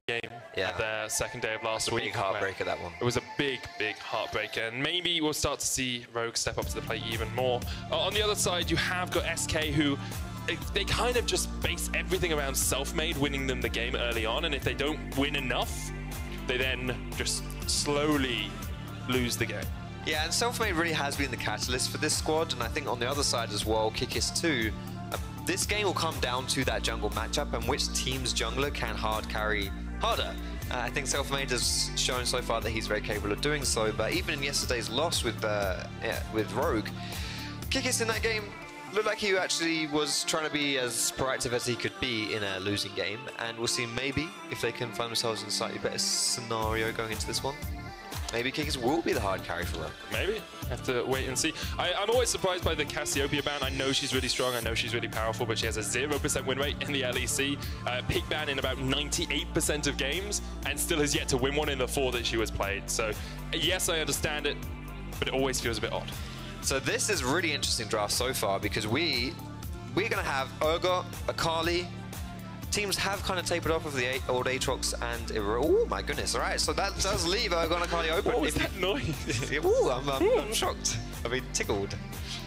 game at their second day of last week. Big heartbreaker, that one. It was a big heartbreaker, and maybe we'll start to see Rogue step up to the plate even more. On the other side, you have got SK, who they kind of just base everything around Selfmade winning them the game early on, and if they don't win enough, they then just slowly lose the game. Yeah, and Selfmade really has been the catalyst for this squad, and I think on the other side as well, Kikis too. This game will come down to that jungle matchup and which team's jungler can hard carry harder. I think Selfmade has shown so far that he's very capable of doing so, but even in yesterday's loss with Rogue, Kikis in that game looked like he actually was trying to be as proactive as he could be in a losing game, and we'll see maybe if they can find themselves in a slightly better scenario going into this one. Maybe Kikis will be the hard carry for them. Maybe. Have to wait and see. I'm always surprised by the Cassiopeia ban. I know she's really strong, I know she's really powerful, but she has a 0% win rate in the LEC. Pick ban in about 98% of games, and still has yet to win one in the 4 that she was played. So, yes, I understand it, but it always feels a bit odd. So this is really interesting draft so far, because we're going to have Urgot, Akali. Teams have kind of tapered off of the old Aatrox and oh my goodness! All right, so that does leave Urgot and Akali open. What was that noise? Ooh, I'm shocked. I mean, tickled.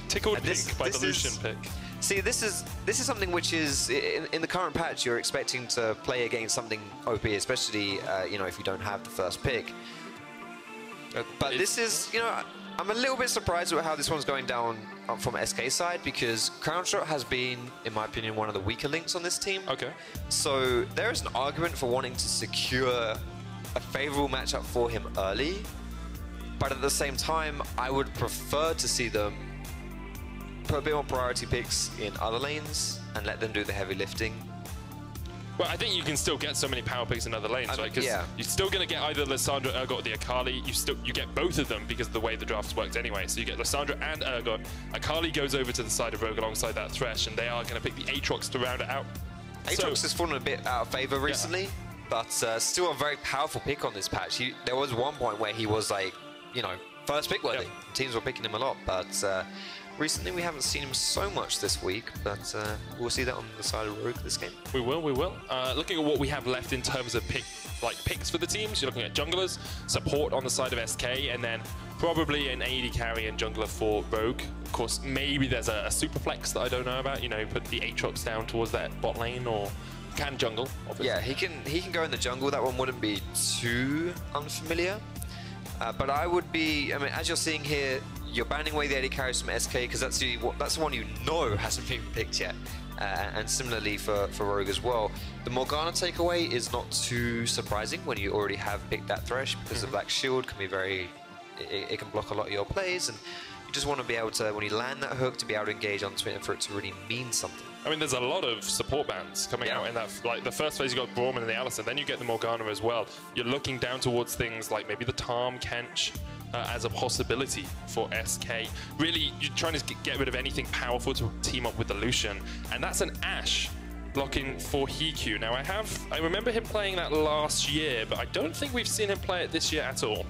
Tickled pink by the Lucian pick. See, this is something which is in the current patch. You're expecting to play against something OP, especially you know, if you don't have the first pick. But this is, you know, I'm a little bit surprised with how this one's going down from SK side, because Crownshot has been, in my opinion, one of the weaker links on this team. Okay. So there is an argument for wanting to secure a favorable matchup for him early, but at the same time, I would prefer to see them put a bit more priority picks in other lanes and let them do the heavy lifting. Well, I think you can still get so many power picks in other lanes, right? Because you're still going to get either Lissandra, Urgot, or the Akali. You get both of them because of the way the draft's worked anyway. So you get Lissandra and Urgot. Akali goes over to the side of Rogue alongside that Thresh, and they are going to pick the Aatrox to round it out. Aatrox has fallen a bit out of favor recently, but still a very powerful pick on this patch. There was one point where he was like, you know, first pick worthy. Teams were picking him a lot, but recently we haven't seen him so much this week, but we'll see that on the side of Rogue this game. We will. Looking at what we have left in terms of picks for the teams, you're looking at junglers, support on the side of SK, and then probably an AD carry and jungler for Rogue. Of course, maybe there's a super flex that I don't know about, you know, put the Aatrox down towards that bot lane, or can jungle, obviously. Yeah, he can go in the jungle. That one wouldn't be too unfamiliar. But I would be, I mean, as you're seeing here, you're banning away the AD carries from SK because that's the one you know hasn't been picked yet. And similarly for Rogue as well. The Morgana takeaway is not too surprising when you already have picked that Thresh, because the Black Shield can be very, it can block a lot of your plays, and you just want to be able to, when you land that hook, to be able to engage onto it and for it to really mean something. I mean, there's a lot of support bans coming out in that, like the first phase you got Borman and the Alisson, then you get the Morgana as well. You're looking down towards things like maybe the Tarm, Kench, as a possibility for SK. Really, you're trying to get rid of anything powerful to team up with the Lucian, and that's an Ashe blocking for Hiku. Now, I remember him playing that last year, but I don't think we've seen him play it this year at all.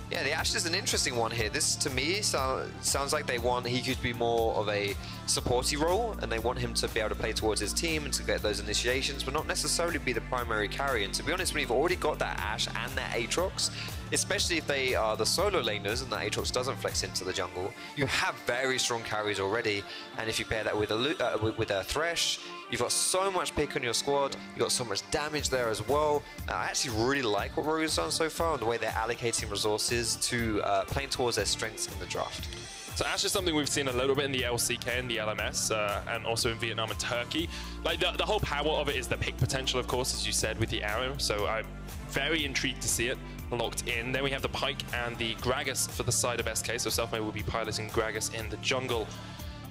Yeah, the Ashe is an interesting one here. This, to me, sounds like they want Hiku to be more of a supporty role, and they want him to be able to play towards his team and to get those initiations, but not necessarily be the primary carry. And to be honest, when you've already got that Ashe and that Aatrox, especially if they are the solo laners and that Aatrox doesn't flex into the jungle, you have very strong carries already. And if you pair that with a Thresh, you've got so much pick on your squad, you've got so much damage there as well. I actually really like what Rogue has done so far and the way they're allocating resources to playing towards their strengths in the draft. So Ashe is something we've seen a little bit in the LCK and the LMS, and also in Vietnam and Turkey. Like the whole power of it is the pick potential, of course, as you said, with the arrow. So I'm very intrigued to see it locked in. Then we have the Pyke and the Gragas for the side of SK. So Selfmade will be piloting Gragas in the jungle.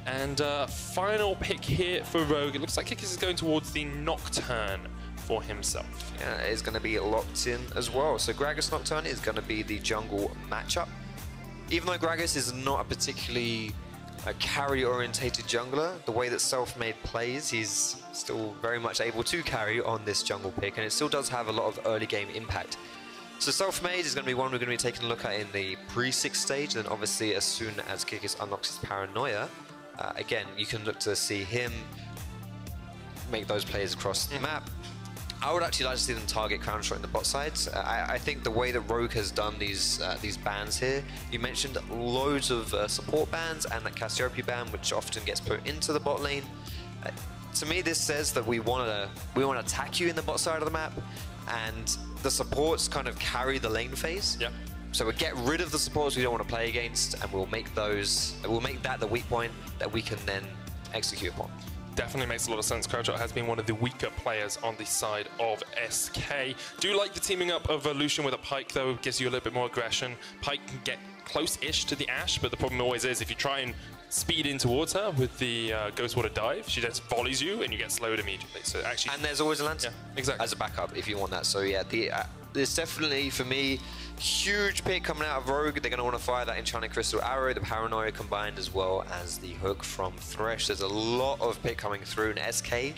And final pick here for Rogue. It looks like Kikis is going towards the Nocturne for himself. Yeah, it's going to be locked in as well. So Gragas Nocturne is going to be the jungle matchup. Even though Gragas is not a particularly carry-orientated jungler, the way that Selfmade plays, he's still very much able to carry on this jungle pick, and it still does have a lot of early game impact. So Selfmade is going to be one we're going to be taking a look at in the pre-6 stage, and then obviously as soon as Kikis unlocks his Paranoia, again, you can look to see him make those plays across the map. I would actually like to see them target Crown Shot in the bot sides. I think the way that Rogue has done these bans here, you mentioned loads of support bans and that Cassiopeia ban, which often gets put into the bot lane. To me, this says that we want to attack you in the bot side of the map, and the supports kind of carry the lane phase. Yep. So we'll get rid of the supports we don't want to play against, and we'll make that the weak point that we can then execute upon. Definitely makes a lot of sense. Crownshot has been one of the weaker players on the side of SK. Do like the teaming up of Lucian with a Pyke, though. Gives you a little bit more aggression. Pyke can get close-ish to the Ashe, but the problem always is if you try and speed in towards her with the Ghost Water dive, she just volleys you and you get slowed immediately. So actually, and there's always a lantern exactly as a backup if you want that. So yeah, there's definitely, for me, huge pick coming out of Rogue. They're going to want to fire that Enchanted Crystal Arrow, the Paranoia combined, as well as the hook from Thresh. There's a lot of pick coming through in SK.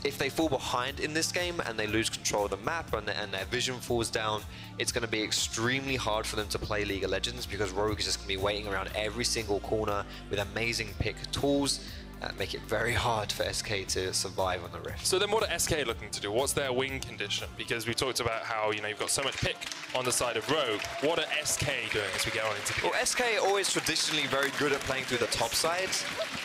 If they fall behind in this game and they lose control of the map and their vision falls down, it's going to be extremely hard for them to play League of Legends, because Rogue is just going to be waiting around every single corner with amazing pick tools. Make it very hard for SK to survive on the Rift. So then what are SK looking to do? What's their win condition? Because we talked about how, you know, you've got so much pick on the side of Rogue. What are SK doing as we get on into the game? Well, SK are always traditionally very good at playing through the top side.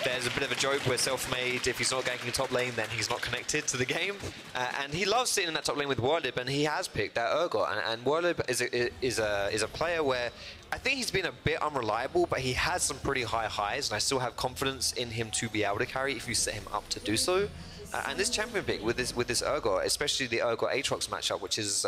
There's a bit of a joke where Selfmade, if he's not ganking top lane, then he's not connected to the game. And he loves sitting in that top lane with Warlib, and he has picked that Urgot. And Warlib is a player where I think he's been a bit unreliable, but he has some pretty high highs, and I still have confidence in him to be able to carry if you set him up to do so. And this champion pick with this Urgot, especially the Urgot Aatrox matchup, which is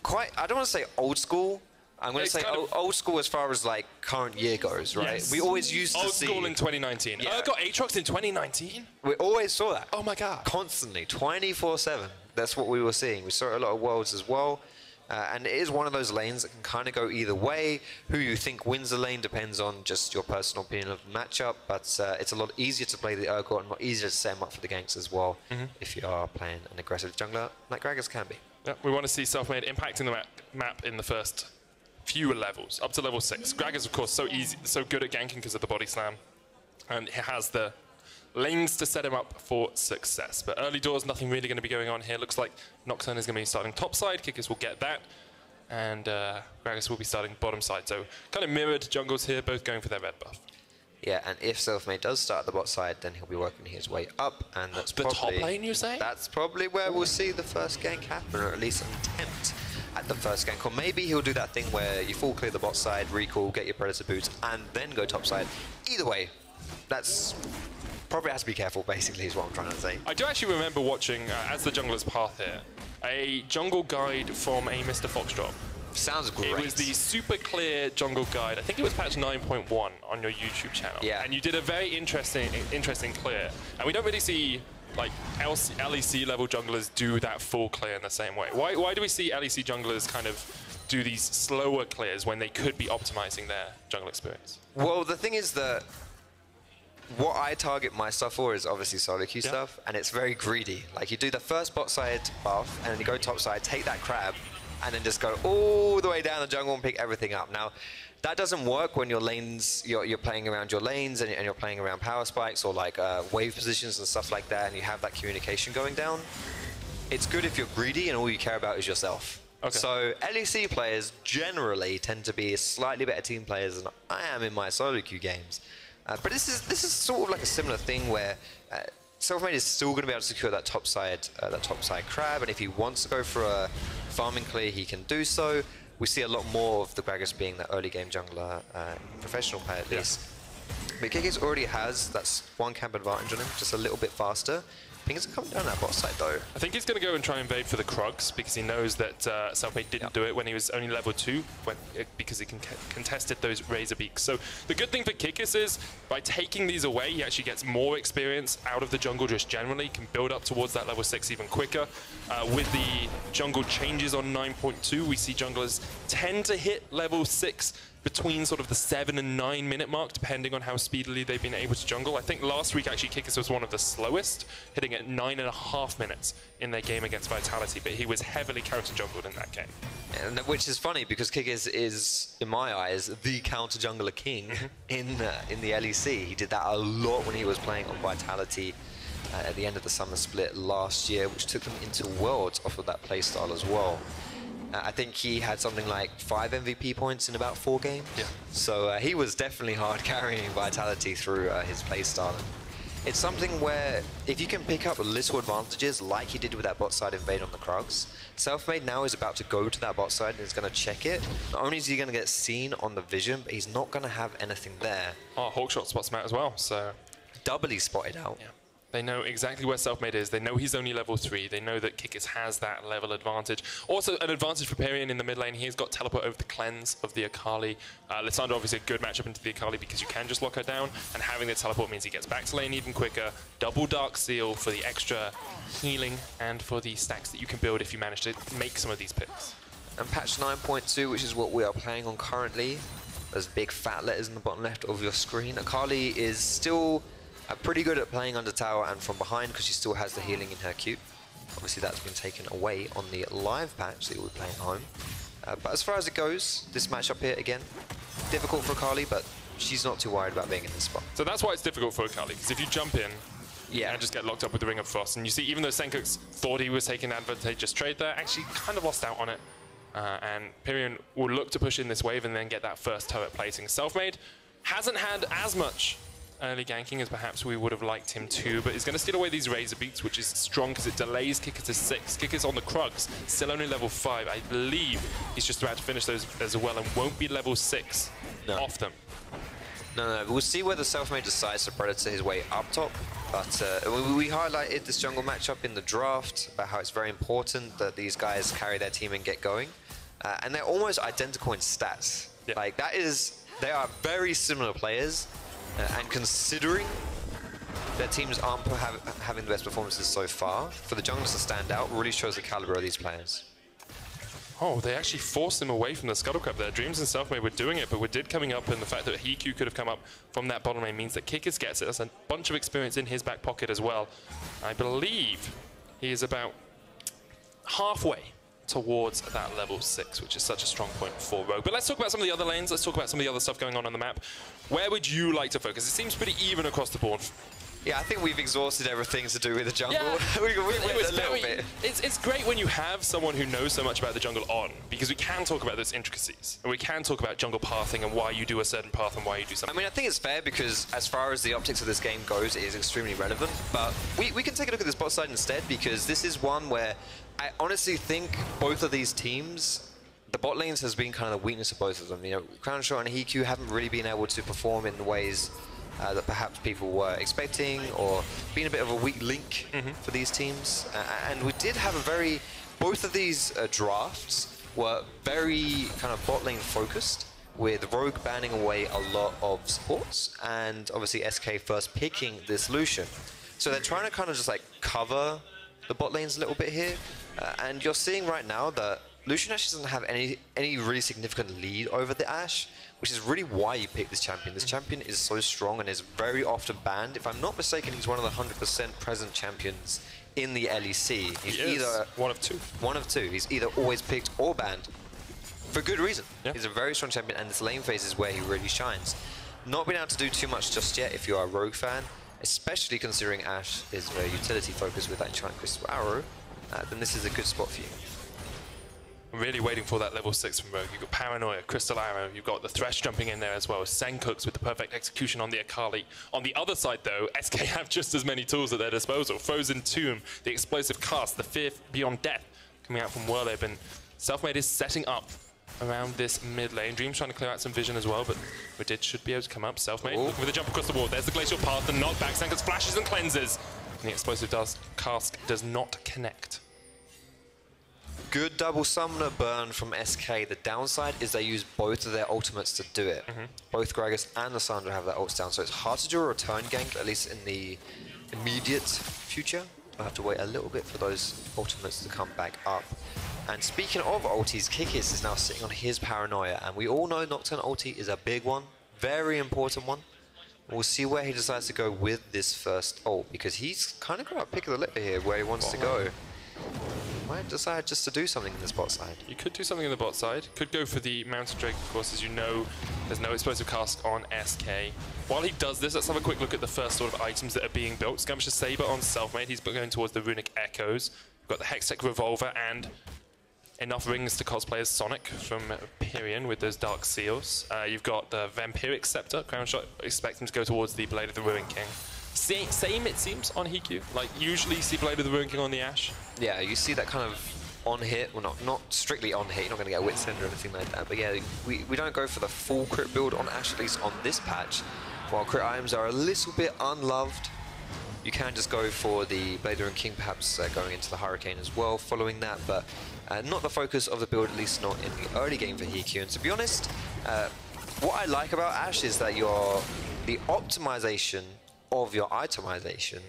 quite, I don't want to say old school. I'm going to say old school as far as like current year goes, right? Yes. We always used to see... Old school in 2019. Yeah. Urgot Aatrox in 2019? We always saw that. Oh my god. Constantly, 24/7. That's what we were seeing. We saw a lot of worlds as well. And it is one of those lanes that can kind of go either way. Who you think wins the lane depends on just your personal opinion of the matchup, but it's a lot easier to play the Urgot and a lot easier to set him up for the ganks as well if you are playing an aggressive jungler like Gragas can be. Yeah, we want to see Selfmade impacting the map in the first few levels, up to level 6. Gragas, of course, so good at ganking because of the body slam, and he has the lanes to set him up for success. But early doors, nothing really going to be going on here. Looks like Nocturne is going to be starting top side. Kickers will get that. And Gragas will be starting bottom side. So kind of mirrored jungles here, both going for their red buff. Yeah, and if Selfmade does start at the bot side, then he'll be working his way up. And that's the probably... top lane, you say? That's probably where we'll see the first gank happen, or at least an attempt at the first gank. Or maybe he'll do that thing where you full clear the bot side, recall, get your Predator boots, and then go top side. Either way, that's... Probably has to be careful, basically, is what I'm trying to say. I do actually remember watching, as the jungler's path here, a jungle guide from a Mr. Foxdrop. Sounds great. It was the super clear jungle guide. I think it was patch 9.1 on your YouTube channel. Yeah. And you did a very interesting clear. And we don't really see like LEC level junglers do that full clear in the same way. Why do we see LEC junglers kind of do these slower clears when they could be optimizing their jungle experience? Well, the thing is that what I target my stuff for is obviously solo queue stuff, and it's very greedy. Like, you do the first bot side buff, and then you go top side, take that crab, and then just go all the way down the jungle and pick everything up. Now, that doesn't work when your lanes, you're playing around your lanes, and you're playing around power spikes or like wave positions and stuff like that, and you have that communication going down. It's good if you're greedy and all you care about is yourself. Okay. So LEC players generally tend to be slightly better team players than I am in my solo queue games. But this is sort of like a similar thing where Selfmade is still going to be able to secure that top side crab, and if he wants to go for a farming clear, he can do so. We see a lot more of the Gragas being that early game jungler, professional player at least. But Kickers already has that one camp advantage on him, just a little bit faster. I think it's coming down that bot side though. I think he's going to go and try and invade for the Krugs because he knows that Selfmade didn't do it when he was only level 2 because he contested those Razor Beaks. So the good thing for Kikis is by taking these away, he actually gets more experience out of the jungle just generally, can build up towards that level 6 even quicker. With the jungle changes on 9.2, we see junglers tend to hit level 6 between sort of the 7 and 9 minute mark, depending on how speedily they've been able to jungle. I think last week actually Kikis was one of the slowest, hitting at 9.5 minutes in their game against Vitality, but he was heavily counter-jungled in that game. And which is funny because Kikis is, in my eyes, the counter-jungler king in the LEC. He did that a lot when he was playing on Vitality. at the end of the summer split last year, which took them into Worlds off of that playstyle as well. I think he had something like 5 MVP points in about 4 games. Yeah. So he was definitely hard carrying Vitality through his playstyle. It's something where if you can pick up little advantages like he did with that bot side invade on the Krugs, Selfmade now is about to go to that bot side and is going to check it. Not only is he going to get seen on the vision, but he's not going to have anything there. Oh, Hawkshot spots him out as well, so... Doubly spotted out. Yeah. They know exactly where Selfmade is. They know he's only level 3. They know that Kikis has that level advantage. Also, an advantage for Pirean in the mid lane. He's got teleport over the cleanse of the Akali. Lissandra, obviously, a good matchup into the Akali because you can just lock her down. And having the teleport means he gets back to lane even quicker. Double Dark Seal for the extra healing and for the stacks that you can build if you manage to make some of these picks. And patch 9.2, which is what we are playing on currently. There's big fat letters in the bottom left of your screen. Akali is still... pretty good at playing under tower and from behind because she still has the healing in her Q. Obviously that's been taken away on the live patch that we're playing home. But as far as it goes, this matchup here again, difficult for Akali, but she's not too worried about being in this spot. So that's why it's difficult for Akali, because if you jump in and just get locked up with the Ring of Frost, and you see even though Sencux thought he was taking an advantageous trade there, actually kind of lost out on it. And Pirean will look to push in this wave and then get that first turret placing. Selfmade hasn't had as much early ganking as perhaps we would have liked him to, but he's going to steal away these Razor Beaks, which is strong because it delays Kicker to 6. Kicker's on the Krugs, still only level 5. I believe he's just about to finish those as well and won't be level 6 off them. No, we'll see whether Selfmade decides to Predator his way up top, but we highlighted this jungle matchup in the draft about how it's very important that these guys carry their team and get going, and they're almost identical in stats. Yeah. Like they are very similar players. And considering their teams aren't having the best performances so far, for the junglers to stand out really shows the caliber of these players. Oh, they actually forced him away from the Scuttle Crab there. Dreams and Selfmade were doing it, but we did coming up, and the fact that Hiku could have come up from that bottom lane means that Kikis gets it. That's a bunch of experience in his back pocket as well. I believe he is about halfway towards that level 6, which is such a strong point for Rogue. But let's talk about some of the other lanes. Let's talk about some of the other stuff going on the map. Where would you like to focus? It seems pretty even across the board. Yeah, I think we've exhausted everything to do with the jungle. Yeah, we went a little bit. It's great when you have someone who knows so much about the jungle on, because we can talk about those intricacies. And we can talk about jungle pathing and why you do a certain path and why you do something. I mean, I think it's fair because as far as the optics of this game goes, it is extremely relevant. But we can take a look at this bot side instead, because this is one where I honestly think both of these teams, the bot lanes has been kind of the weakness of both of them. You know, Crownshot and Hiku haven't really been able to perform in the ways that perhaps people were expecting, or being a bit of a weak link for these teams. And we did have both of these drafts were very kind of bot lane focused, with Rogue banning away a lot of supports, and obviously SK first picking this Lucian. So they're trying to kind of just like cover the bot lanes a little bit here. And you're seeing right now that Lucian actually doesn't have any really significant lead over the Ashe, which is really why you pick this champion. This champion is so strong and is very often banned. If I'm not mistaken, he's one of the 100% present champions in the LEC. He's either one of two. One of two. He's either always picked or banned for good reason. Yeah. He's a very strong champion, and this lane phase is where he really shines. Not been able to do too much just yet if you are a Rogue fan, especially considering Ashe is very utility focused with that Enchanted Crystal Arrow, then this is a good spot for you. I'm really waiting for that level 6 from Rogue. You've got Paranoia, Crystal Arrow, you've got the Thresh jumping in there as well. Sencux with the perfect execution on the Akali. On the other side though, SK have just as many tools at their disposal. Frozen Tomb, the explosive cast, the Fear Beyond Death coming out from Whirlib, and Selfmade is setting up around this mid lane. Dream's trying to clear out some vision as well, but Redid should be able to come up. Selfmade looking with a jump across the wall. There's the Glacial Path, the knockback. Sencux flashes and cleanses. And the explosive cast does not connect. Good double summoner burn from SK. The downside is they use both of their ultimates to do it. Both Gragas and Lissandra have their ults down, so it's hard to do a return gank, at least in the immediate future. I'll have to wait a little bit for those ultimates to come back up. And speaking of ultis, Kikis is now sitting on his Paranoia, and we all know Nocturne ulti is a big one, very important one. We'll see where he decides to go with this first ult, because he's kind of got a pick of the litter here where he wants to go. Might decide just to do something in this bot side. You could do something in the bot side. Could go for the Mountain Drake, of course, as you know. There's no explosive cask on SK. While he does this, let's have a quick look at the first sort of items that are being built. Skirmisher Saber on Selfmade. He's going towards the Runic Echoes. We've got the Hextech Revolver and enough rings to cosplay as Sonic from Pirean with those Dark Seals. You've got the Vampiric Scepter. Crown Shot, expect him to go towards the Blade of the Ruin King. Same, it seems, on Hiku. Like, usually you see Blade of the Ruin King on the Ashe. Yeah, you see that kind of on hit, well not strictly on hit, you're not going to get a Wit Cinder or anything like that, but yeah, we don't go for the full crit build on Ashe, at least on this patch. While crit items are a little bit unloved, you can just go for the Blade of the Ruin King, perhaps going into the Hurricane as well following that, but not the focus of the build, at least not in the early game for Hiku. And to be honest, what I like about Ashe is that the optimization of your itemization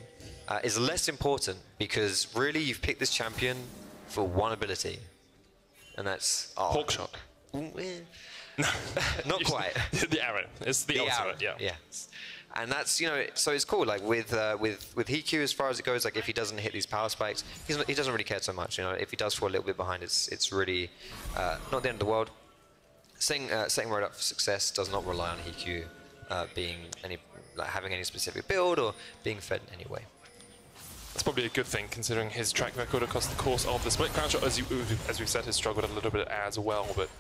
is less important, because really you've picked this champion for one ability, and that's Hawk Shot. Not quite. The arrow. It's the ultimate, arrow. Yeah. And that's, you know, so it's cool. Like with Hiku, as far as it goes, like if he doesn't hit these power spikes, he doesn't really care so much. You know, if he does fall a little bit behind, it's really not the end of the world. Setting road up for success does not rely on Hiku being having any specific build or being fed in any way. That's probably a good thing, considering his track record across the course of the split. Crown Shot, as we've said, has struggled a little bit as well, but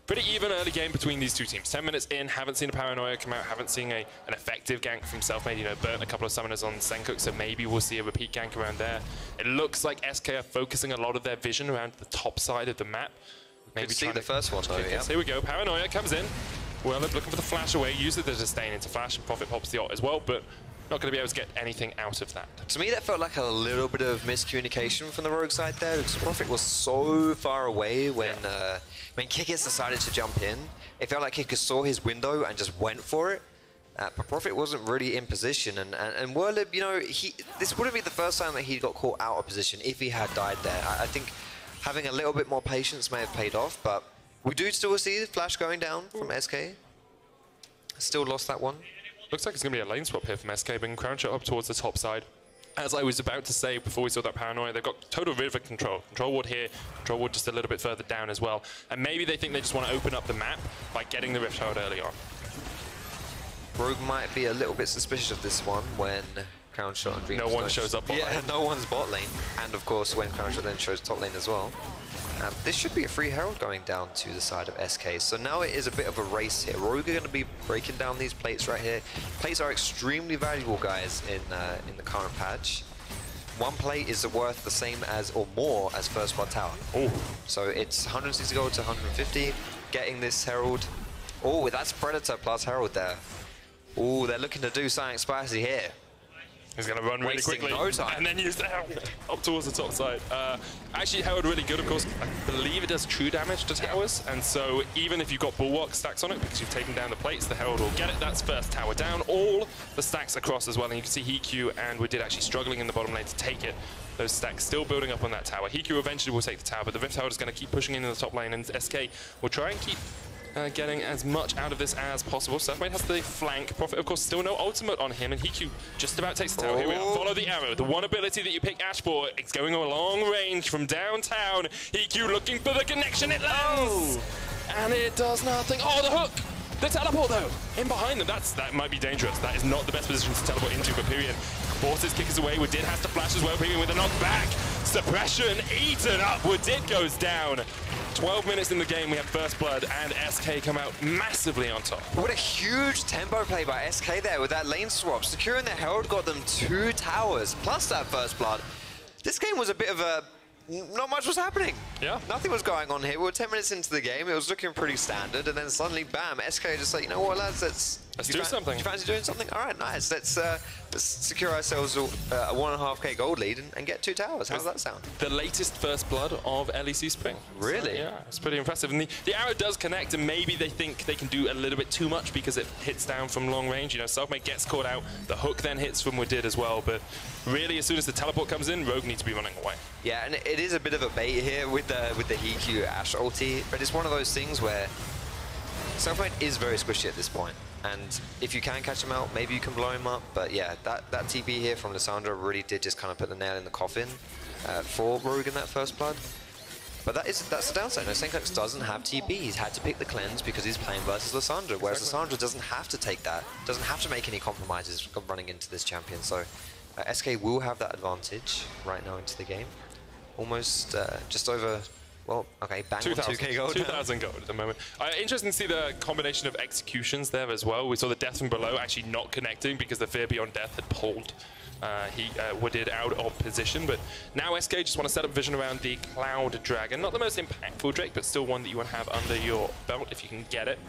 pretty even early game between these two teams. 10 minutes in, haven't seen a Paranoia come out, haven't seen an effective gank from Selfmade. You know, burnt a couple of summoners on Sencux, so maybe we'll see a repeat gank around there. It looks like SK are focusing a lot of their vision around the top side of the map. Maybe see the first one though, yeah. Here we go, Paranoia comes in. Well, looking for the flash away, uses the disdain into flash, and Prophet pops the ult as well, but not going to be able to get anything out of that. To me, that felt like a little bit of miscommunication from the Rogue side there, because Prophet was so far away when Kikis decided to jump in. It felt like Kikis saw his window and just went for it. But Prophet wasn't really in position, and Werlib, you know, this wouldn't be the first time that he got caught out of position if he had died there. I think having a little bit more patience may have paid off, but we do still see the flash going down from SK. Still lost that one. Looks like it's going to be a lane swap here from SK, bringing Crown Shot up towards the top side. As I was about to say before we saw that Paranoia, they've got total river control. Control ward here, control ward just a little bit further down as well. And maybe they think they just want to open up the map by getting the Rift Herald early on. Rogue might be a little bit suspicious of this one when Crown Shot and Dreams... No one shows up bot lane. Yeah, no one's bot lane. And of course, when Crown Shot then shows top lane as well. This should be a free Herald going down to the side of SK. So now it is a bit of a race here. Rogue are going to be breaking down these plates right here. Plates are extremely valuable, guys, in the current patch. One plate is worth the same as or more as First Blood Tower. Oh. So it's 160 gold to 150. Getting this Herald. Oh, that's Predator plus Herald there. Oh, they're looking to do something spicy here. He's going to run really quickly and then use the Herald up towards the top side. Actually, Herald really good, of course. I believe it does true damage to towers, and so even if you've got Bulwark stacks on it, because you've taken down the plates, the Herald will get it. That's first tower down. All the stacks across as well, and you can see Hiku and we did actually struggling in the bottom lane to take it. Those stacks still building up on that tower. Hiku eventually will take the tower, but the Rift Herald is going to keep pushing in the top lane, and SK will try and keep getting as much out of this as possible. Selfmade has the flank. Prophet, of course, still no ultimate on him, and Hiku just about takes the tower. Here we are. Follow the arrow. The one ability that you pick Ashe for. It's going a long range from downtown. Hiku looking for the connection. It lands! And it does nothing. Oh, the hook! The teleport, though. In behind them. That might be dangerous. That is not the best position to teleport into, but Pirean forces Kickers away. Woodid has to flash as well. Pirean with a knockback. Suppression eaten up. Woodid goes down. 12 minutes in the game, we have First Blood, and SK come out massively on top. What a huge tempo play by SK there with that lane swap. Securing the Herald got them 2 towers, plus that First Blood. This game was a bit of a... Not much was happening. Yeah. Nothing was going on here. We were 10 minutes into the game. It was looking pretty standard, and then suddenly, bam, SK just like, you know what, lads, let's do something. You fancy doing something? All right, nice. Let's secure ourselves a 1.5k gold lead and get 2 towers. How does that sound? The latest First Blood of LEC Spring. Really? So, yeah, it's pretty impressive. And the arrow does connect, and maybe they think they can do a little bit too much because it hits down from long range. You know, Selfmade gets caught out. The hook then hits from Woodid as well. But really, as soon as the teleport comes in, Rogue needs to be running away. Yeah, and it is a bit of a bait here with the Hiku Ashe ulti, but it's one of those things where Selfmade is very squishy at this point. And if you can catch him out, maybe you can blow him up. But yeah, that TP here from Lissandra really did just kind of put the nail in the coffin for Rogue in that First Blood. But that's the downside. No, Sencux doesn't have TP. He's had to pick the cleanse because he's playing versus Lissandra, whereas Lissandra doesn't have to take that, doesn't have to make any compromises running into this champion. So SK will have that advantage right now into the game. Almost just over, well, okay, bang on 2k gold. 2,000 gold at the moment. Interesting to see the combination of executions there as well. We saw the death from below actually not connecting because the fear beyond death had pulled. He wooded out of position, but now SK just want to set up vision around the Cloud Dragon. Not the most impactful Drake, but still one that you want to have under your belt if you can get it.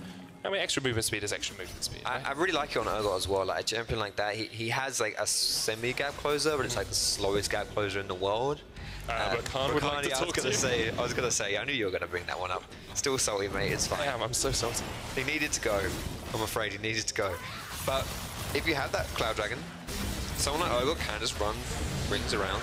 I mean, extra movement speed is extra movement speed. Right? I really like it on Urgot as well. Like a champion like that, he has like a semi-gap closer, but it's like the slowest gap closer in the world. But Khan would like to talk to you. I was gonna say, I knew you were gonna bring that one up. Still salty, mate. It's fine. I'm so salty. He needed to go. I'm afraid he needed to go. But if you have that Cloud Dragon, someone like Urgot can just run rings around.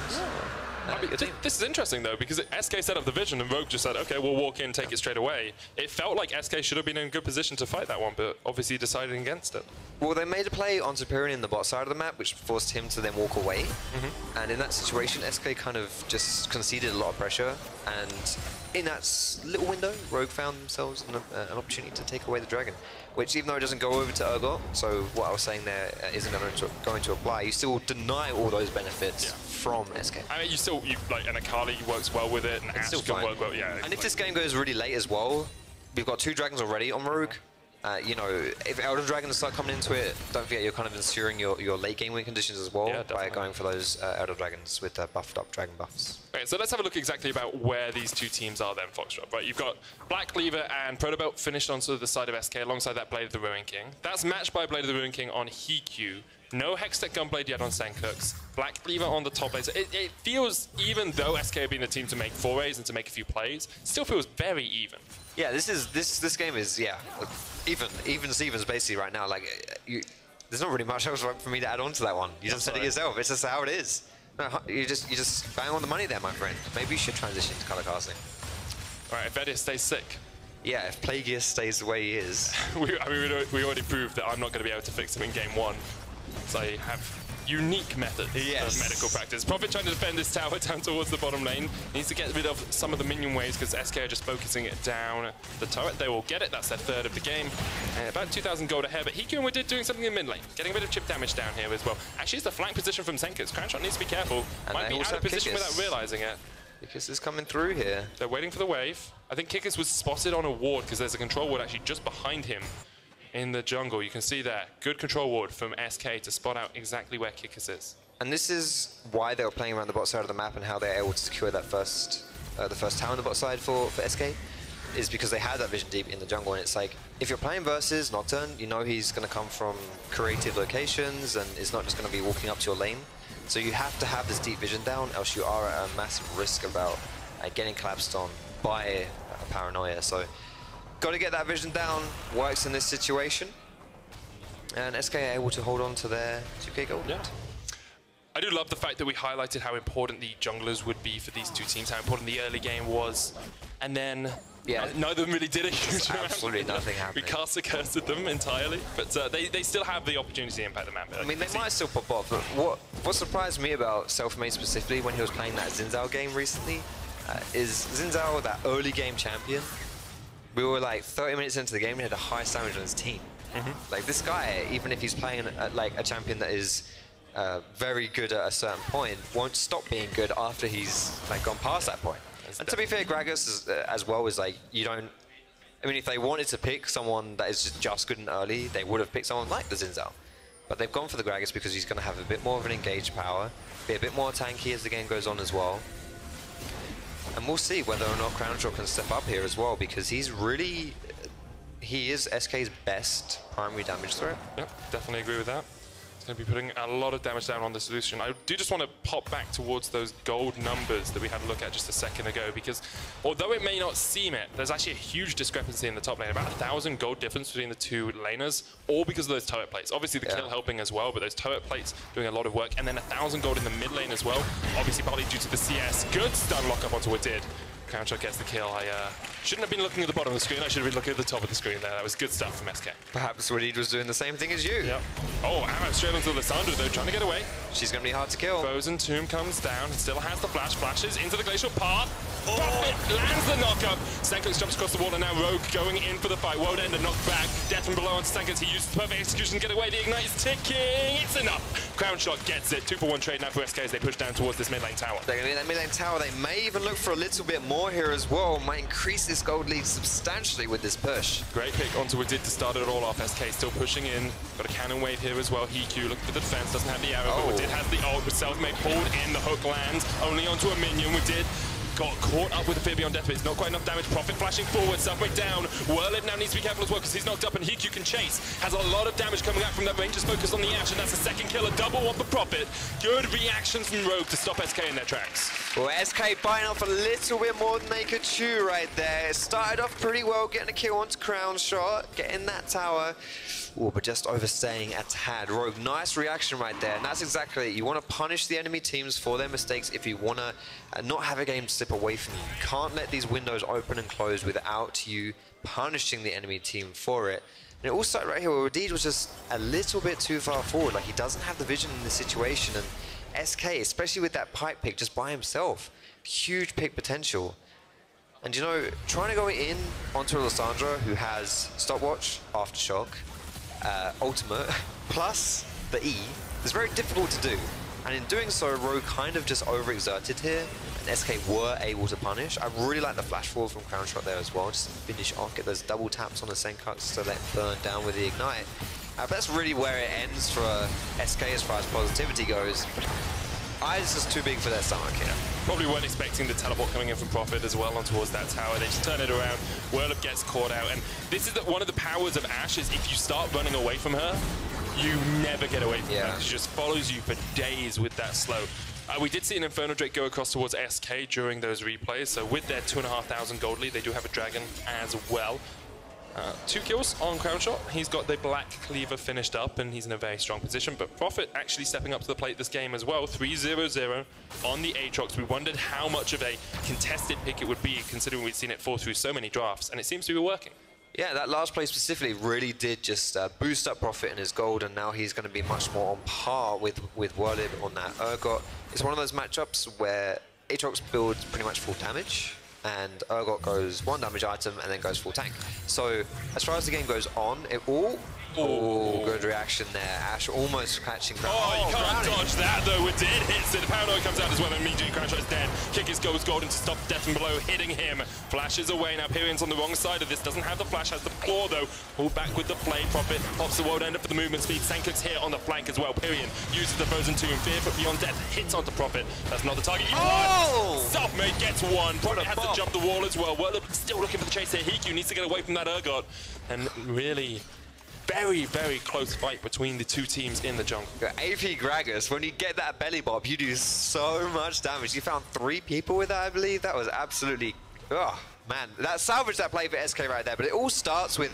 I mean, this is interesting though, because SK set up the vision and Rogue just said, okay, we'll walk in, take it straight away. It felt like SK should have been in a good position to fight that one, but obviously decided against it. Well, they made a play onto Pirean in the bot side of the map, which forced him to then walk away. And in that situation, SK kind of just conceded a lot of pressure. And in that little window, Rogue found themselves an opportunity to take away the dragon, which even though it doesn't go over to Urgot, so what I was saying there isn't going to apply, you still deny all those benefits from SK. I mean, you like an Akali works well with it, and Ash can work well, yeah. And if this game goes really late as well, we've got 2 dragons already on Rogue. You know, if Elder Dragons start coming into it, don't forget you're kind of ensuring your late game win conditions as well by going for those Elder Dragons with buffed up dragon buffs. Okay, so let's have a look exactly about where these two teams are then, Foxtrot. Right, you've got Black Cleaver and Protobelt finished onto the side of SK alongside that Blade of the Ruin King. That's matched by Blade of the Ruin King on Hikyu. No Hextech Gunblade yet on Sencux. Black Cleaver on the top lane. So it feels, even though SK have been the team to make forays and to make a few plays, still feels very even. Yeah, this game is even Stevens basically right now. Like there's not really much else for me to add on to that one. You just said it yourself. It's just how it is. No, you just bang on the money there, my friend. Maybe you should transition to color casting. All right, if Vedis stays sick. Yeah, if Plagueis stays the way he is. we already proved that I'm not going to be able to fix him in game 1. So I have unique methods of medical practice. Prophet trying to defend this tower down towards the bottom lane. Needs to get rid of some of the minion waves because SK are just focusing it down the turret. They will get it. That's their third of the game. About 2,000 gold ahead, but Hikyu and Widid doing something in mid lane. Getting a bit of chip damage down here as well. Actually, it's the flank position from Sencux. Cranshot needs to be careful. And might be out of position without realizing it. Kickus is coming through here. They're waiting for the wave. I think Kickus was spotted on a ward because there's a control ward actually just behind him in the jungle. You can see there, good control ward from SK to spot out exactly where Kickus is. And this is why they were playing around the bot side of the map and how they're able to secure that the first tower on the bot side for SK, is because they had that vision deep in the jungle. And it's like, if you're playing versus Nocturne, you know he's going to come from creative locations and is not just going to be walking up to your lane. So you have to have this deep vision down, else you are at a massive risk about getting collapsed on by a paranoia. So got to get that vision down, works in this situation. And SK are able to hold on to their 2k gold. Yeah. I do love the fact that we highlighted how important the junglers would be for these two teams, how important the early game was. And then neither of them really did a huge amount. Absolutely nothing happened. We cast cursed them entirely, but they still have the opportunity to impact the map. I mean, they might still pop off, but what surprised me about Selfmade specifically when he was playing that Xin Zhao game recently is Xin Zhao, that early game champion. We were like 30 minutes into the game and he had the highest damage on his team. Like this guy, even if he's playing like a champion that is very good at a certain point, won't stop being good after he's like gone past that point. And to be fair, Gragas as well is like, you don't, I mean, if they wanted to pick someone that is just good and early, they would have picked someone like the Xin Zhao. But they've gone for the Gragas because he's going to have a bit more of an engaged power, be a bit more tanky as the game goes on as well. And we'll see whether or not Crownshot can step up here as well, because he's really, he is SK's best primary damage threat. Yep, definitely agree with that. He's going to be putting a lot of damage down on the solution. I do just want to pop back towards those gold numbers that we had a look at just a second ago, because although it may not seem it, there's actually a huge discrepancy in the top lane, about 1,000 gold difference between the two laners, all because of those turret plates. Obviously the kill helping as well, but those turret plates doing a lot of work, and then 1,000 gold in the mid lane as well. Obviously partly due to the CS. Good stun lock up onto Widid. Crownshot gets the kill. I shouldn't have been looking at the bottom of the screen. I should have been looking at the top of the screen there. That was good stuff from SK. Perhaps Widid was doing the same thing as you. Yep. Oh, Ammo straight onto Lissandra though, trying to get away. She's going to be hard to kill. Frozen Tomb comes down, still has the flash, flashes into the glacial path. Profit lands the knockup. Sencux jumps across the wall, and now Rogue going in for the fight. World Ender knocked back. Death from below onto Sencux. He uses perfect execution to get away. The Ignite is ticking. It's enough. Crown Shot gets it. 2-for-1 trade now for SK as they push down towards this mid lane tower. They're going to get that mid lane tower. They may even look for a little bit more here as well. Might increase this gold lead substantially with this push. Great pick onto Wadid to start it all off. SK still pushing in. Got a cannon wave here as well. Hiku looking for the defense. Doesn't have the arrow, but Wadid has the ult with self-made pulled in. The hook lands only onto a minion. Wadid got caught up with the Fear Beyond Death, but it's not quite enough damage. Profit flashing forward, self-made down. Whirlib now needs to be careful as well because he's knocked up, and Hiku can chase. Has a lot of damage coming out from that Ranger's focus on the Ashe, and that's a second kill, a double one for Profit. Good reactions from Rogue to stop SK in their tracks. Well, SK biting off a little bit more than they could chew right there. It started off pretty well, getting a kill onto Crown Shot, getting that tower. Ooh, but just overstaying a tad. Rogue, nice reaction right there, and that's exactly it. You want to punish the enemy teams for their mistakes if you want to not have a game slip away from you. You can't let these windows open and close without you punishing the enemy team for it. And it all started right here where Wadid was just a little bit too far forward. Like, he doesn't have the vision in this situation, and SK, especially with that pipe pick just by himself, huge pick potential. And you know, trying to go in onto Lissandra, who has stopwatch, aftershock, ultimate, plus the E, is very difficult to do. And in doing so, Rogue kind of just overexerted here, and SK were able to punish. I really like the flash forward from Crown Shot there as well, just finish off, get those double taps on the Sencux to let it burn down with the Ignite. But that's really where it ends for SK as far as positivity goes. Eyes just too big for their stomach here. Probably weren't expecting the teleport coming in from Profit as well on towards that tower. They just turn it around. Whirlib gets caught out, and this is one of the powers of Ashe is if you start running away from her, you never get away from her. She just follows you for days with that slow. We did see an Inferno Drake go across towards SK during those replays, so with their 2,500 gold lead, they do have a Dragon as well. 2 kills on Crown Shot. He's got the Black Cleaver finished up, and he's in a very strong position. But Profit actually stepping up to the plate this game as well. 3-0-0 on the Aatrox. We wondered how much of a contested pick it would be, considering we'd seen it fall through so many drafts, and it seems to be working. Yeah, that last play specifically really did just boost up Profit in his gold, and now he's going to be much more on par with Whirlib on that Urgot. It's one of those matchups where Aatrox builds pretty much full damage, and Urgot goes 1 damage item and then goes full tank. So as far as the game goes on, it all... Oh, good reaction there. Ashe almost catching that. Oh, you can't dodge that though. It did hits it. The paranoid comes out as well, and immediately Crown Shot is dead. Kick his goes golden to stop Death from below, hitting him. Flashes away. Now Pirean's on the wrong side of this. Doesn't have the flash, has the claw though. Pulled back with the flame. Profit pops the World Ender for the movement speed. Sencux here on the flank as well. Pirean uses the Frozen Tomb. Fear for Beyond Death hits onto Profit. That's not the target. Self-made gets one. Profit has to jump the wall as well. Whirlib still looking for the chase here. Hiku needs to get away from that Urgot. And really... very, very close fight between the two teams in the jungle. AP Gragas, when you get that belly bop, you do so much damage. You found 3 people with that, I believe. That was absolutely... oh, man. That salvaged that play for SK right there. But it all starts with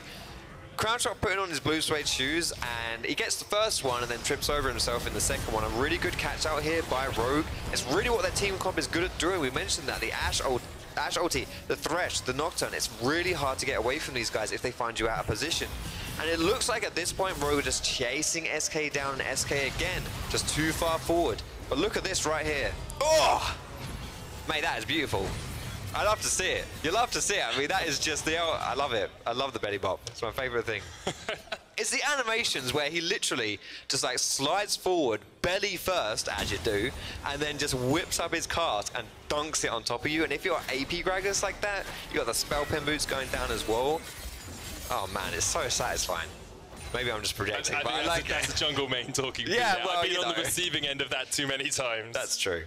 Crown Shot putting on his blue suede shoes, and he gets the first one and then trips over himself in the second one. A really good catch out here by Rogue. It's really what that team comp is good at doing. We mentioned that. The Ashe ulti, the Thresh, the Nocturne. It's really hard to get away from these guys if they find you out of position. And it looks like at this point, Rogue are just chasing SK down, and SK again, just too far forward. But look at this right here. Oh! Mate, that is beautiful. I love to see it. You love to see it. I mean, that is just the... I love it. I love the belly bop. It's my favorite thing. It's the animations where he literally just like slides forward, belly first, as you do, and then just whips up his cart and dunks it on top of you. And if you're AP Gragas like that, you got the spell pin boots going down as well. Oh man, it's so satisfying. Maybe I'm just projecting, but I like that's the jungle main talking. Yeah, well, I've been on the receiving end of that too many times. That's true.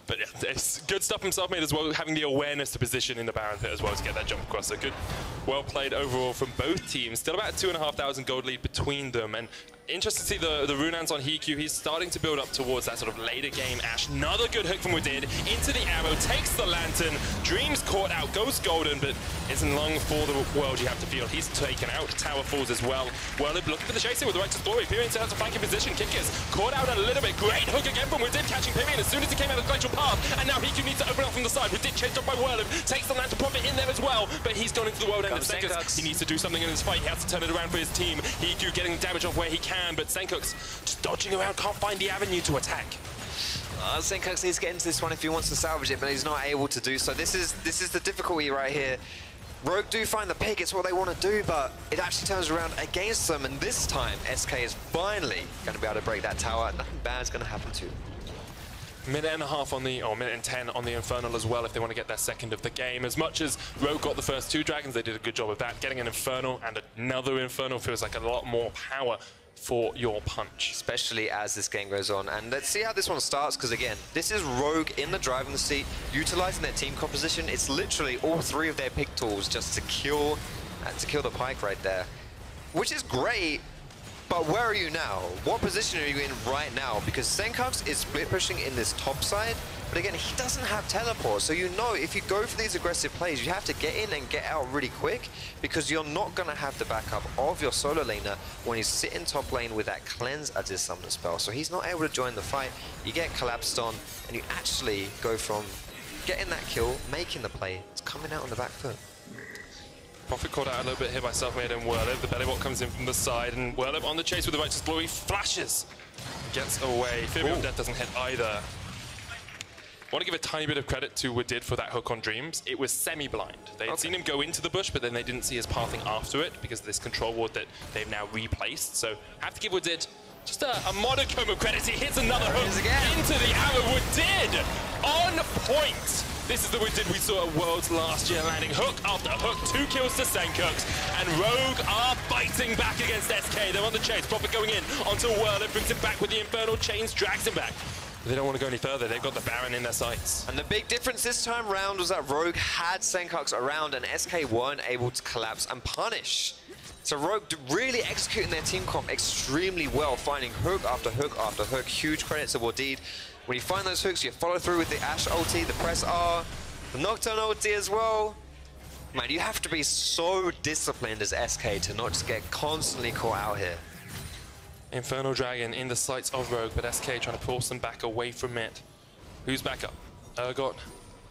But yeah, it's good stuff from Selfmade as well, having the awareness to position in the Baron pit as well to get that jump across. So good, well played overall from both teams. Still about 2,500 gold lead between them. And interesting to see the Runans on Hiku. He's starting to build up towards that sort of later game Ashe. Another good hook from Wadid. Into the arrow, takes the lantern. Dreams caught out, goes golden, but isn't long for the world, you have to feel. He's taken out. Tower falls as well. Whirlib looking for the chasing with the right to story. Pirean still has a flanking position. Kickers caught out a little bit. Great hook again from Wadid, catching Pirean as soon as he came out of the glacial path. And now Hiku needs to open up from the side. Wadid chased up by Whirlib. Takes the lantern, Profit in there as well. But he's gone into the world end of Sencux. He needs to do something in his fight. He has to turn it around for his team. Hiku getting damage off where he can, but Sencux just dodging around, can't find the avenue to attack. Sencux needs to get into this one if he wants to salvage it, but he's not able to do so. This is the difficulty right here. Rogue do find the pick, it's what they want to do, but it actually turns around against them, and this time SK is finally going to be able to break that tower. Nothing bad's going to happen to them. Minute and a half on the, or minute and 10 on the Infernal as well if they want to get their second of the game. As much as Rogue got the first 2 dragons, they did a good job of that. Getting an Infernal and another Infernal feels like a lot more power for your punch. Especially as this game goes on. And let's see how this one starts, because again, this is Rogue in the driving seat, utilizing their team composition. It's literally all 3 of their pick tools just to kill the Pike right there, which is great. But where are you now? What position are you in right now? Because Sencux is split pushing in this top side, but again, he doesn't have teleport. So you know if you go for these aggressive plays, you have to get in and get out really quick, because you're not going to have the backup of your solo laner when he's sitting top lane with that cleanse as his summon spell. So he's not able to join the fight. You get collapsed on, and you actually go from getting that kill, making the play, it's coming out on the back foot. Prophet caught out a little bit here by Selfmade and Whirlip. The Bellybot comes in from the side, and Whirlip on the chase with the Righteous Glory flashes. Gets away. Fury of Death doesn't hit either. I want to give a tiny bit of credit to W4D2 for that hook on Dreams. It was semi-blind. They had seen him go into the bush, but then they didn't see his pathing after it because of this control ward that they've now replaced. So have to give W4D2 just a modicum of credit. He hits another hook into the arrow. W4D2 on point. This is the W4D2 we saw at Worlds last year, landing hook after hook, 2 kills to Sencux, and Rogue are fighting back against SK. They're on the chase. Prophet going in onto Whirlip, brings him back with the Infernal Chains, drags him back. They don't want to go any further. They've got the Baron in their sights. And the big difference this time round was that Rogue had Sencux around, and SK weren't able to collapse and punish. So Rogue really executing their team comp extremely well, finding hook after hook after hook. Huge credit to W4D2. When you find those hooks, you follow through with the Ashe ulti, the press R, the Nocturne ulti as well. Man, you have to be so disciplined as SK to not just get constantly caught out here. Infernal Dragon in the sights of Rogue, but SK trying to force them back away from it. Who's back up? Urgot,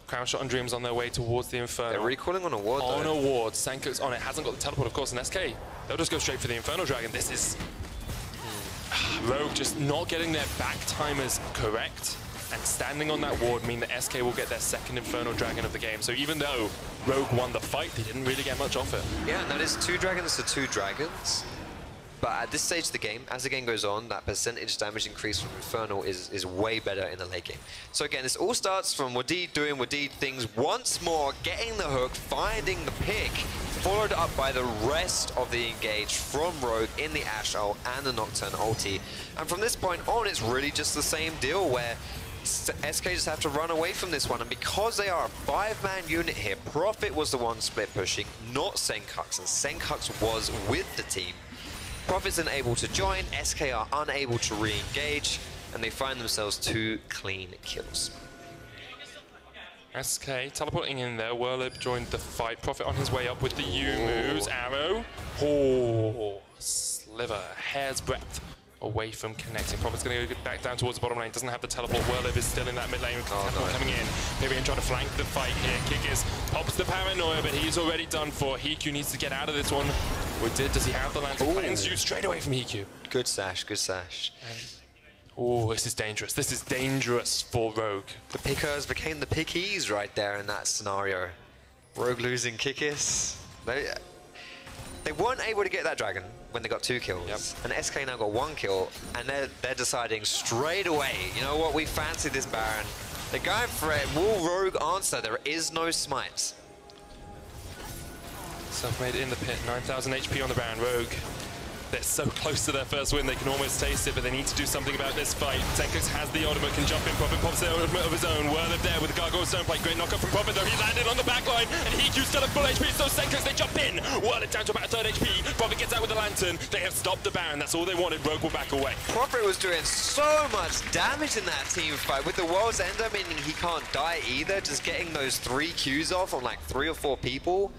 Crown Shot and Dreams on their way towards the Infernal. They're recalling on a ward though. On a ward, Sencux on it, hasn't got the teleport of course, and SK, they'll just go straight for the Infernal Dragon. This is Rogue just not getting their back timers correct, and standing on that ward mean that SK will get their second Infernal Dragon of the game. So even though Rogue won the fight, they didn't really get much off it. Yeah, and that is 2 dragons to 2 dragons. But at this stage of the game, as the game goes on, that percentage damage increase from Infernal is way better in the late game. So again, this all starts from W4D2 doing W4D2 things once more, getting the hook, finding the pick, followed up by the rest of the engage from Rogue in the Ashe ult and the Nocturne ulti. And from this point on, it's really just the same deal where SK just have to run away from this one. And because they are a 5-man unit here, Prophet was the one split pushing, not Sencux, and Sencux was with the team. Prophet's unable to join, SK are unable to re-engage, and they find themselves 2 clean kills. SK teleporting in there, Whirlip joined the fight. Prophet on his way up with the U moves, arrow. Oh, sliver, hair's breadth away from connecting. Prophet's going to go back down towards the bottom lane, doesn't have the teleport. Whirlip is still in that mid lane, coming in. Pirean trying to flank the fight here. Kikis pops the paranoia, but he's already done for. Hiku needs to get out of this one. W4D2, does he have the lantern? Plans you straight away from Hiku. Good sash, good sash. Oh, this is dangerous. This is dangerous for Rogue. The pickers became the pickies right there in that scenario. Rogue losing Kikis. They weren't able to get that dragon when they got 2 kills. And SK now got 1 kill, and they're deciding straight away, you know what, we fancy this Baron. They're going for it. Will Rogue answer? There is no smite. Selfmade in the pit, 9,000 HP on the Baron. Rogue, they're so close to their first win, they can almost taste it, but they need to do something about this fight. Sencux has the ultimate, can jump in. Prophet pops the ultimate of his own. Whirlip there with the Gargoyle Stoneplate. Great knockup from Prophet, though. He landed on the back line, and Hiku's still at full HP, so Sencux, they jump in. Whirlip down to about 3rd HP. Prophet gets out with the lantern. They have stopped the Baron. That's all they wanted. Rogue will back away. Prophet was doing so much damage in that team fight. With the World's Ender, meaning he can't die either, just getting those 3 Qs off on like 3 or 4 people.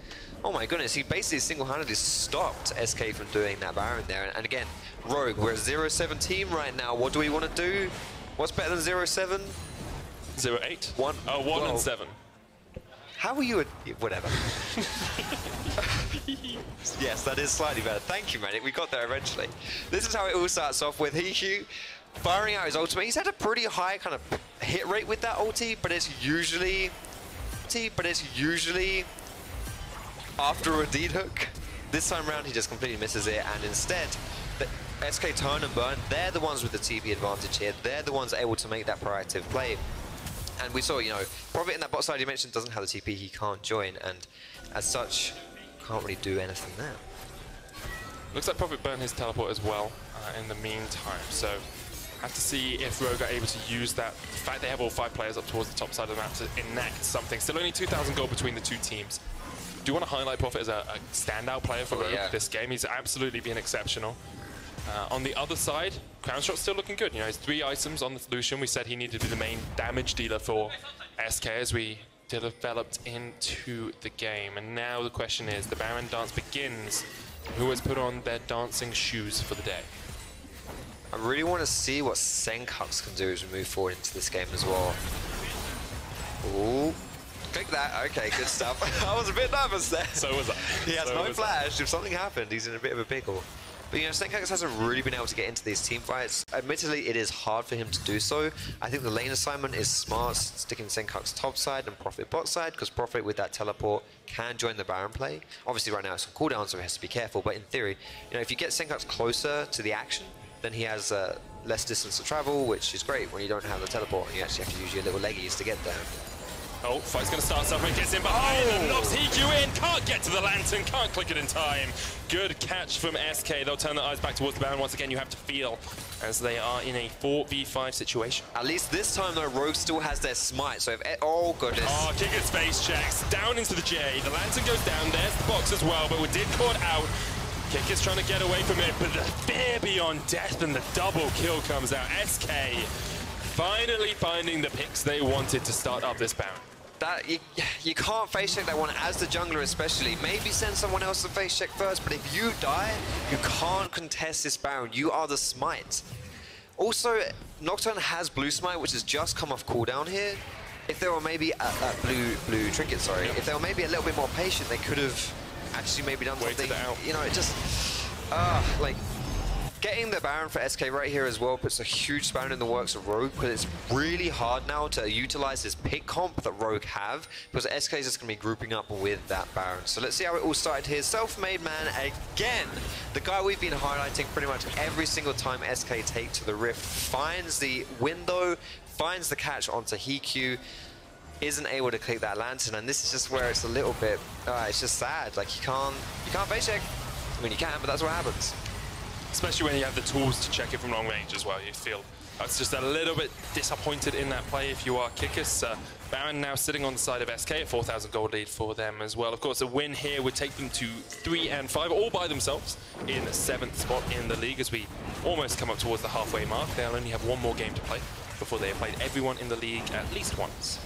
Oh my goodness, he basically single-handedly stopped SK from doing that Baron there. And again, Rogue, we're a 0-7 team right now. What do we want to do? What's better than 0-7? 0-8? 1. Oh, 1 and 7. How are you a... whatever. Yes, that is slightly better. Thank you, Manic. We got there eventually. This is how it all starts off with Hiku firing out his ultimate. He's had a pretty high kind of hit rate with that ulti, but it's usually after a D hook. This time around, he just completely misses it, and instead, the SK turn and burn, they're the ones with the TP advantage here. They're the ones able to make that proactive play. And we saw, you know, Prophet in that bot side you mentioned doesn't have the TP, he can't join, and as such, can't really do anything there. Looks like Prophet burned his teleport as well in the meantime, so have to see if Rogue are able to use that. The fact they have all 5 players up towards the top side of the map to enact something. Still only 2,000 gold between the two teams. Do you want to highlight Prophet as a standout player for Rogue this game? He's absolutely been exceptional. On the other side, Crownshot's still looking good. You know, his 3 items on the Lucian. We said he needed to be the main damage dealer for SK as we developed into the game. And now the question is, the Baron dance begins. Who has put on their dancing shoes for the day? I really want to see what Sencux can do as we move forward into this game as well. Ooh. Click that. Okay, good stuff. I was a bit nervous there. So was I. He has no flash. If something happened, he's in a bit of a pickle. But you know, Sencux hasn't really been able to get into these team fights. Admittedly, it is hard for him to do so. I think the lane assignment is smart, sticking Sencux top side and Prophet bot side, because Prophet with that teleport can join the Baron play. Obviously right now it's on cooldown, so he has to be careful, but in theory, you know, if you get Sencux closer to the action, then he has less distance to travel, which is great when you don't have the teleport and you actually have to use your little leggies to get there. Oh, fight's going to start. Someone gets in behind and knocks HQ in. Can't get to the lantern. Can't click it in time. Good catch from SK. They'll turn their eyes back towards the Baron. Once again, you have to feel as they are in a 4v5 situation. At least this time, though, Rogue still has their smite. So if... Oh, goodness. Oh, Kicker's face checks. Down into the J. The lantern goes down. There's the box as well, but we did caught out. Kicker's trying to get away from it, but the fear beyond death and the double kill comes out. SK finally finding the picks they wanted to start up this Baron. That you can't face check that one as the jungler especially. Maybe send someone else to face check first, but if you die, you can't contest this Baron. You are the smite. Also, Nocturne has blue smite, which has just come off cooldown here. If there were maybe blue trinket, sorry. If they were maybe a little bit more patient, they could have actually maybe done something. You know, it just like getting the Baron for SK right here as well puts a huge spanner in the works of Rogue, because it's really hard now to utilize this pick comp that Rogue have, because SK is just going to be grouping up with that Baron. So let's see how it all started here. Self-made man again. The guy we've been highlighting pretty much every single time SK take to the Rift finds the window, finds the catch onto HQ, isn't able to click that lantern, and this is just where it's a little bit, it's just sad. Like you can't face check. I mean, you can, but that's what happens. Especially when you have the tools to check it from long range as well. You feel that's just a little bit disappointed in that play if you are Kikis. Baron now sitting on the side of SK at 4,000 gold lead for them as well. Of course, a win here would take them to 3 and 5, all by themselves, in 7th spot in the league as we almost come up towards the halfway mark. They'll only have one more game to play before they have played everyone in the league at least once.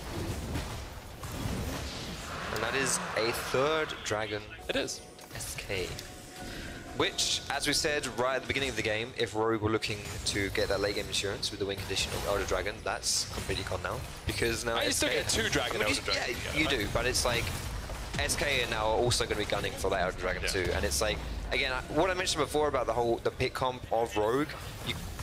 And that is a 3rd dragon. It is. SK. Which, as we said right at the beginning of the game, if Rogue were looking to get that late game insurance with the win condition of Elder Dragon, that's completely gone now. Because now you still get 2 Dragon Elder Dragon. Yeah, you do, but it's like SK are now also going to be gunning for that Elder Dragon too. And it's like, again, what I mentioned before about the pick comp of Rogue,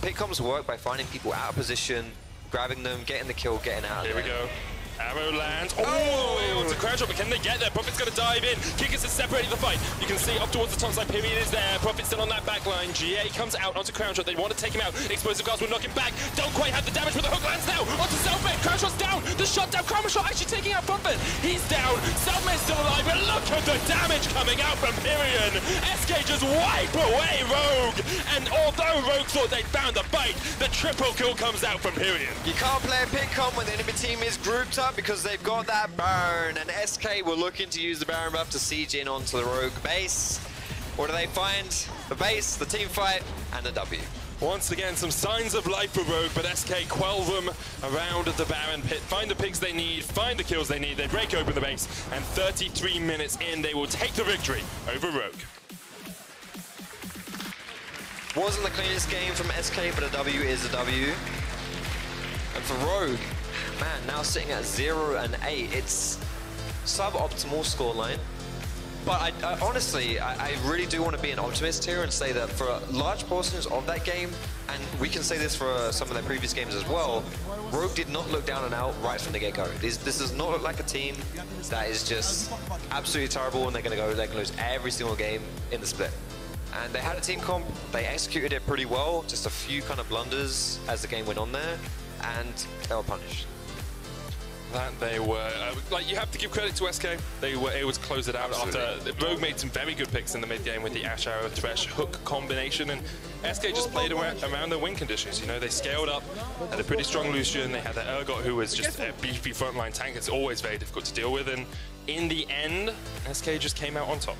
pick comps work by finding people out of position, grabbing them, getting the kill, getting out of there. Here we go. Arrow lands. Oh, onto Crownshot, but can they get there? Prophet's going to dive in. Kikis has separated the fight. You can see up towards the top side. Pirean is there. Prophet's still on that back line. GA comes out onto Crownshot. They want to take him out. Explosive guards will knock him back. Don't quite have the damage, but the hook lands now. Onto Selfmade. Crownshot's down. The shot down. Crownshot actually taking out Prophet. He's down. Selfmade's still alive, but look at the damage coming out from Pirean. SK just wipe away Rogue. And although Rogue thought they'd found the fight, the triple kill comes out from Pirean. You can't play a pick comp when the enemy team is grouped up because they've got that Baron, and SK were looking to use the Baron buff to siege in onto the Rogue base. What do they find? The base, the team fight, and the W. Once again, some signs of life for Rogue, but SK quell them around the Baron pit. Find the picks they need, find the kills they need, they break open the base, and 33 minutes in, they will take the victory over Rogue. Wasn't the cleanest game from SK, but a W is a W. And for Rogue, man, now sitting at 0 and 8, it's suboptimal scoreline. But honestly, I really do want to be an optimist here and say that for large portions of that game, and we can say this for some of their previous games as well, Rogue did not look down and out right from the get-go. This does not look like a team that is just absolutely terrible and they're going to lose every single game in the split. And they had a team comp, they executed it pretty well, just a few kind of blunders as the game went on there, and they were punished. That they were, like, you have to give credit to SK. They were able to close it out. Absolutely. After Rogue made some very good picks in the mid game with the Ash Arrow Thresh hook combination, and SK just played around their win conditions. You know, they scaled up, had a pretty strong Lucian. They had the Urgot, who was just a beefy frontline tank. It's always very difficult to deal with, and in the end, SK just came out on top.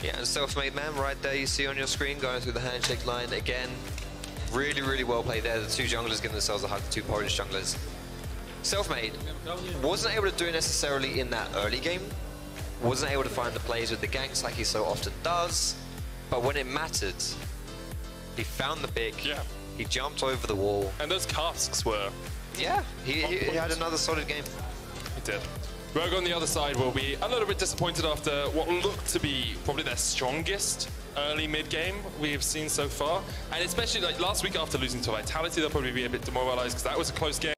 Yeah, and self-made man right there you see on your screen going through the handshake line again. Really, really well played there. The two junglers giving themselves a hug, the two Polish junglers. Self-made wasn't able to do it necessarily in that early game. Wasn't able to find the plays with the ganks like he so often does. But when it mattered, he found the pick. Yeah. He jumped over the wall. And those casks were... Yeah, he had another solid game. He did. Rogue on the other side will be a little bit disappointed after what looked to be probably their strongest early mid-game we've seen so far. And especially like last week after losing to Vitality, they'll probably be a bit demoralized because that was a close game.